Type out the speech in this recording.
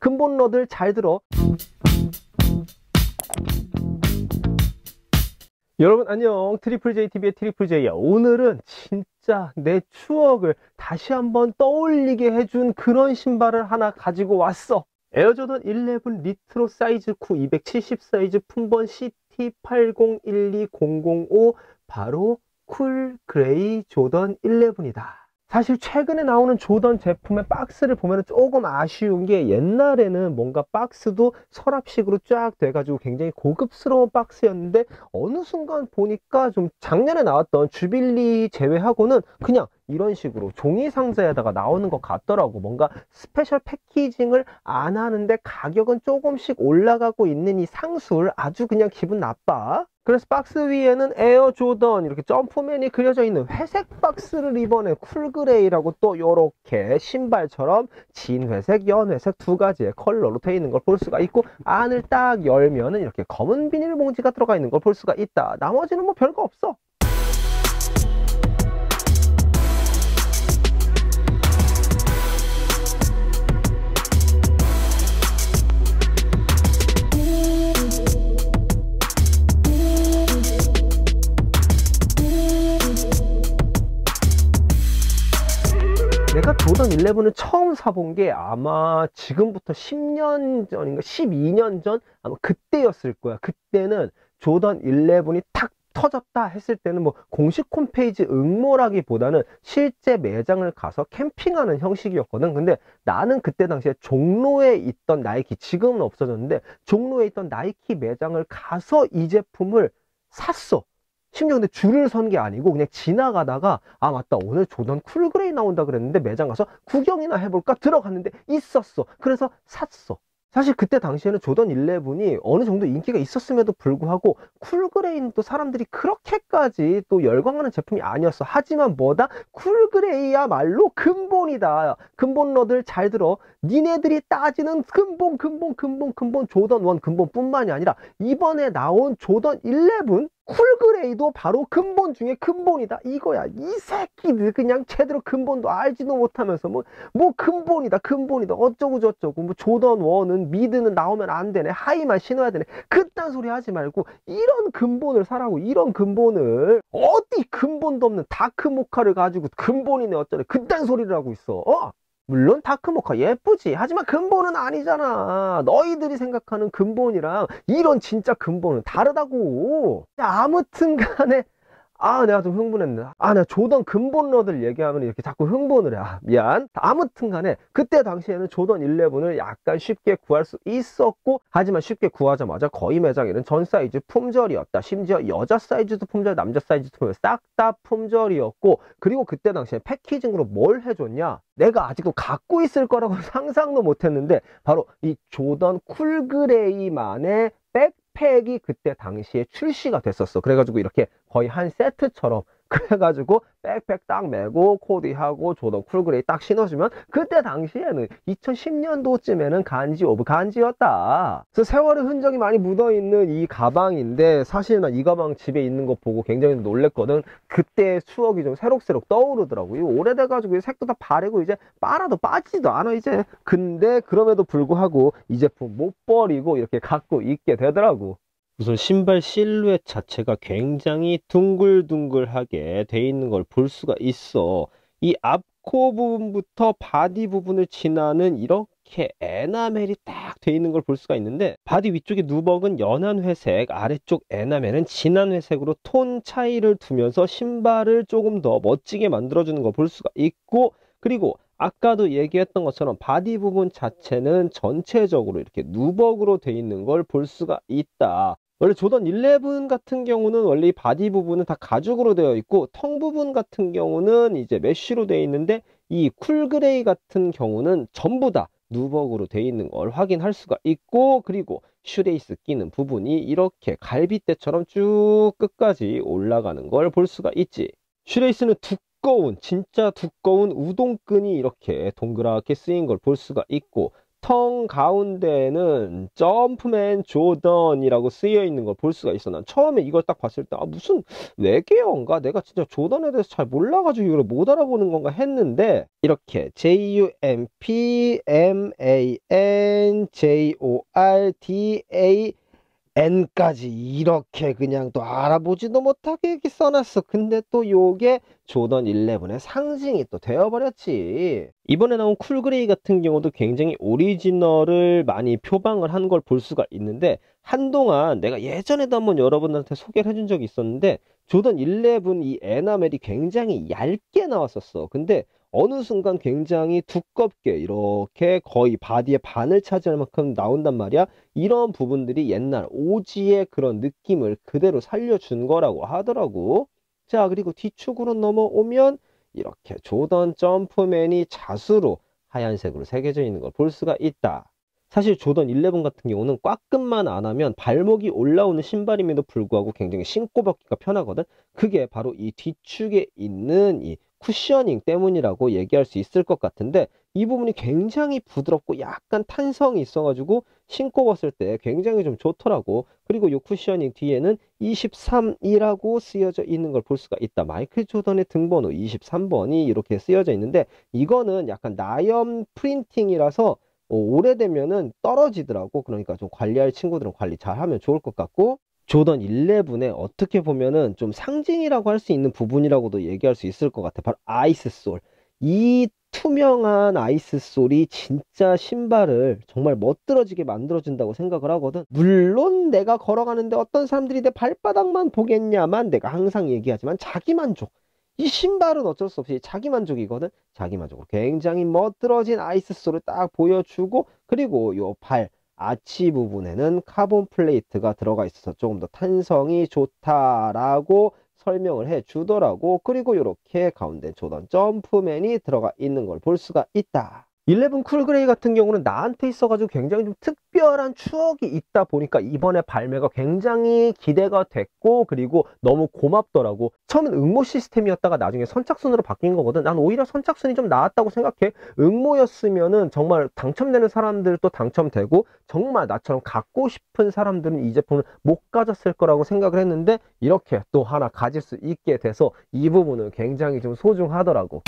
근본러들 잘 들어. 여러분 안녕, 트리플JTV의 트리플J야. 오늘은 진짜 내 추억을 다시 한번 떠올리게 해준 그런 신발을 하나 가지고 왔어. 에어조던 11 리트로 사이즈 9 270 사이즈 품번 CT8012005, 바로 쿨 그레이 조던 11이다. 사실 최근에 나오는 조던 제품의 박스를 보면 조금 아쉬운 게, 옛날에는 뭔가 박스도 서랍식으로 쫙 돼가지고 굉장히 고급스러운 박스였는데, 어느 순간 보니까 좀 작년에 나왔던 주빌리 제외하고는 그냥 이런 식으로 종이 상자에다가 나오는 것 같더라고. 뭔가 스페셜 패키징을 안 하는데 가격은 조금씩 올라가고 있는 이 상술, 아주 그냥 기분 나빠. 그래서 박스 위에는 에어 조던 이렇게 점프맨이 그려져 있는 회색 박스를 이번에 쿨그레이라고 또 요렇게 신발처럼 진회색, 연회색 두 가지의 컬러로 되어 있는 걸 볼 수가 있고, 안을 딱 열면은 이렇게 검은 비닐봉지가 들어가 있는 걸 볼 수가 있다. 나머지는 뭐 별거 없어. 내가 조던 11을 처음 사본 게 아마 지금부터 10년 전인가 12년 전 아마 그때였을 거야. 그때는 조던 11이 탁 터졌다 했을 때는 뭐 공식 홈페이지 응모라기보다는 실제 매장을 가서 캠핑하는 형식이었거든. 근데 나는 그때 당시에 종로에 있던 나이키, 지금은 없어졌는데 종로에 있던 나이키 매장을 가서 이 제품을 샀어. 심지어 근데 줄을 선 게 아니고 그냥 지나가다가, 아 맞다, 오늘 조던 쿨그레이 나온다 그랬는데 매장 가서 구경이나 해볼까 들어갔는데 있었어. 그래서 샀어. 사실 그때 당시에는 조던 11이 어느 정도 인기가 있었음에도 불구하고 쿨그레이는 또 사람들이 그렇게까지 또 열광하는 제품이 아니었어. 하지만 뭐다? 쿨그레이야말로 근본이다. 근본러들 잘 들어. 니네들이 따지는 근본 조던 1 근본뿐만이 아니라 이번에 나온 조던 11 쿨그레이도 바로 근본 중에 근본이다 이거야. 이 새끼들 그냥 제대로 근본도 알지도 못하면서 뭐 근본이다 어쩌고 저쩌고, 뭐 조던 1은 미드는 나오면 안 되네, 하이만 신어야 되네, 그딴 소리 하지 말고 이런 근본을 사라고. 이런 근본을. 어디 근본도 없는 다크모카를 가지고 근본이네 어쩌네 그딴 소리를 하고 있어. 물론 다크모카 예쁘지. 하지만 근본은 아니잖아. 너희들이 생각하는 근본이랑 이런 진짜 근본은 다르다고. 아무튼 간에, 내가 좀 흥분했네. 내가 조던 근본러들 얘기하면 이렇게 자꾸 흥분을 해. 미안. 아무튼 간에 그때 당시에는 조던 11을 약간 쉽게 구할 수 있었고, 하지만 쉽게 구하자마자 거의 매장에는 전 사이즈 품절이었다. 심지어 여자 사이즈도 품절, 남자 사이즈도 품절, 싹 다 품절이었고, 그리고 그때 당시에 패키징으로 뭘 해줬냐? 내가 아직도 갖고 있을 거라고 상상도 못했는데, 바로 이 조던 쿨그레이만의 백팩이 그때 당시에 출시가 됐었어. 그래가지고 이렇게 거의 한 세트처럼, 그래가지고 백팩 딱 메고 코디하고 조던 쿨그레이 딱 신어주면 그때 당시에는 2010년도쯤에는 간지 오브 간지였다. 그래서 세월의 흔적이 많이 묻어있는 이 가방인데, 사실 나 이 가방 집에 있는 거 보고 굉장히 놀랬거든. 그때 추억이 좀 새록새록 떠오르더라고요. 오래돼가지고 색도 다 바래고 이제 빨아도 빠지도 않아 이제. 근데 그럼에도 불구하고 이 제품 못 버리고 이렇게 갖고 있게 되더라고. 우선 신발 실루엣 자체가 굉장히 둥글둥글하게 돼 있는 걸 볼 수가 있어. 이 앞코 부분부터 바디 부분을 지나는 이렇게 에나멜이 딱 돼 있는 걸 볼 수가 있는데, 바디 위쪽의 누벅은 연한 회색, 아래쪽 에나멜은 진한 회색으로 톤 차이를 두면서 신발을 조금 더 멋지게 만들어주는 걸 볼 수가 있고, 그리고 아까도 얘기했던 것처럼 바디 부분 자체는 전체적으로 이렇게 누벅으로 돼 있는 걸 볼 수가 있다. 원래 조던 11 같은 경우는 원래 이 바디 부분은 다 가죽으로 되어 있고, 텅 부분 같은 경우는 이제 메쉬로 되어 있는데, 이 쿨그레이 같은 경우는 전부 다 누벅으로 되어 있는 걸 확인할 수가 있고, 그리고 슈레이스 끼는 부분이 이렇게 갈빗대처럼 쭉 끝까지 올라가는 걸 볼 수가 있지. 슈레이스는 진짜 두꺼운 우동끈이 이렇게 동그랗게 쓰인 걸 볼 수가 있고, 텅 가운데에는 점프맨 조던이라고 쓰여 있는 걸 볼 수가 있어. 난 처음에 이걸 딱 봤을 때 무슨 외계어인가? 내가 진짜 조던에 대해서 잘 몰라가지고 이걸 못 알아보는 건가 했는데, 이렇게 JUMPMANJORDAN까지 이렇게 그냥 또 알아보지도 못하게 이렇게 써놨어. 근데 또 요게 조던 11의 상징이 또 되어버렸지. 이번에 나온 쿨그레이 같은 경우도 굉장히 오리지널을 많이 표방을 한 걸 볼 수가 있는데, 한동안 내가 예전에도 한번 여러분들한테 소개를 해준 적이 있었는데, 조던 11 이 에나멜이 굉장히 얇게 나왔었어. 근데 어느 순간 굉장히 두껍게 이렇게 거의 바디의 반을 차지할 만큼 나온단 말이야. 이런 부분들이 옛날 오지의 그런 느낌을 그대로 살려준 거라고 하더라고. 자, 그리고 뒤축으로 넘어오면 이렇게 조던 점프맨이 자수로 하얀색으로 새겨져 있는 걸 볼 수가 있다. 사실 조던 11 같은 경우는 꽉끈만 안 하면 발목이 올라오는 신발임에도 불구하고 굉장히 신고 벗기가 편하거든. 그게 바로 이 뒤축에 있는 이 쿠셔닝 때문이라고 얘기할 수 있을 것 같은데, 이 부분이 굉장히 부드럽고 약간 탄성이 있어가지고 신고 벗을 때 굉장히 좀 좋더라고. 그리고 이 쿠셔닝 뒤에는 23이라고 쓰여져 있는 걸 볼 수가 있다. 마이클 조던의 등번호 23번이 이렇게 쓰여져 있는데, 이거는 약간 나염 프린팅이라서 오래되면은 떨어지더라고. 그러니까 좀 관리할 친구들은 관리 잘 하면 좋을 것 같고, 조던 11에 어떻게 보면은 좀 상징이라고 할 수 있는 부분이라고도 얘기할 수 있을 것 같아. 바로 아이스솔. 이 투명한 아이스솔이 진짜 신발을 정말 멋들어지게 만들어준다고 생각을 하거든. 물론 내가 걸어가는데 어떤 사람들이 내 발바닥만 보겠냐만, 내가 항상 얘기하지만 자기만족. 이 신발은 어쩔 수 없이 자기만족이거든. 자기만족으로 굉장히 멋들어진 아이스솔을 딱 보여주고, 그리고 요 발 아치 부분에는 카본 플레이트가 들어가 있어서 조금 더 탄성이 좋다라고 설명을 해 주더라고. 그리고 이렇게 가운데 조던 점프맨이 들어가 있는 걸 볼 수가 있다. 11 쿨그레이 같은 경우는 나한테 있어가지고 굉장히 좀 특별한 추억이 있다 보니까 이번에 발매가 굉장히 기대가 됐고, 그리고 너무 고맙더라고. 처음엔 응모 시스템이었다가 나중에 선착순으로 바뀐 거거든. 난 오히려 선착순이 좀 나았다고 생각해. 응모였으면은 정말 당첨되는 사람들도 당첨되고, 정말 나처럼 갖고 싶은 사람들은 이 제품을 못 가졌을 거라고 생각을 했는데, 이렇게 또 하나 가질 수 있게 돼서 이 부분은 굉장히 좀 소중하더라고.